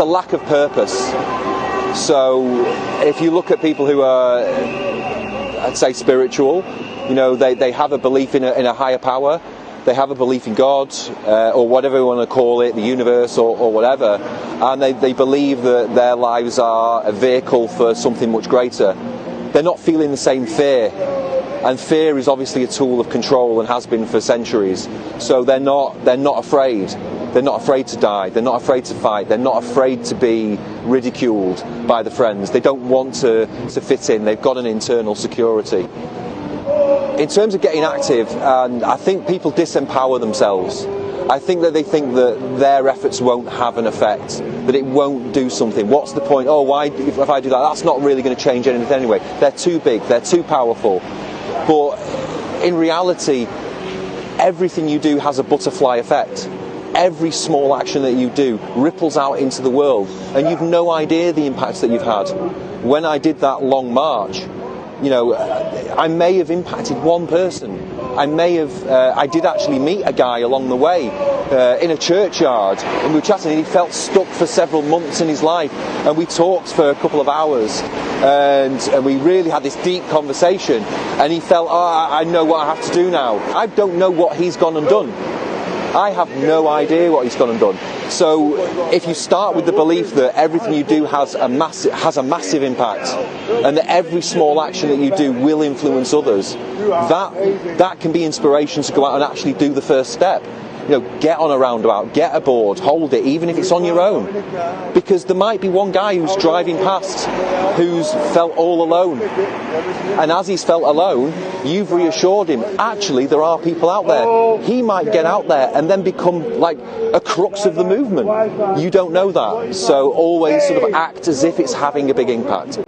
a lack of purpose. So if you look at people who are, I'd say, spiritual, they have a belief in a higher power. They have a belief in God, or whatever you want to call it, the universe or whatever, and they believe that their lives are a vehicle for something much greater. They're not feeling the same fear, and fear is obviously a tool of control and has been for centuries. So they're not afraid. They're not afraid to die. They're not afraid to fight. They're not afraid to be ridiculed by the friends. They don't want to fit in. They've got an internal security. In terms of getting active, and I think people disempower themselves. I think that they think that their efforts won't have an effect, that it won't do something. What's the point? Oh, why if I do that? That's not really going to change anything anyway. They're too big. They're too powerful. But in reality, everything you do has a butterfly effect. Every small action that you do ripples out into the world, and you've no idea the impacts that you've had. When I did that long march, I may have impacted one person. I did actually meet a guy along the way in a churchyard, and we were chatting, and he felt stuck for several months in his life, and we talked for a couple of hours, and we really had this deep conversation, and he felt, I know what I have to do now. I don't know what he's gone and done. I have no idea what he's gone and done. So if you start with the belief that everything you do has a massive impact, and that every small action that you do will influence others, that can be inspiration to go out and actually do the first step. Get on a roundabout, get a board, hold it, even if it's on your own. Because there might be one guy who's driving past who's felt all alone. And as he's felt alone, you've reassured him, actually, there are people out there. He might get out there and then become like a crux of the movement. You don't know that. So always sort of act as if it's having a big impact.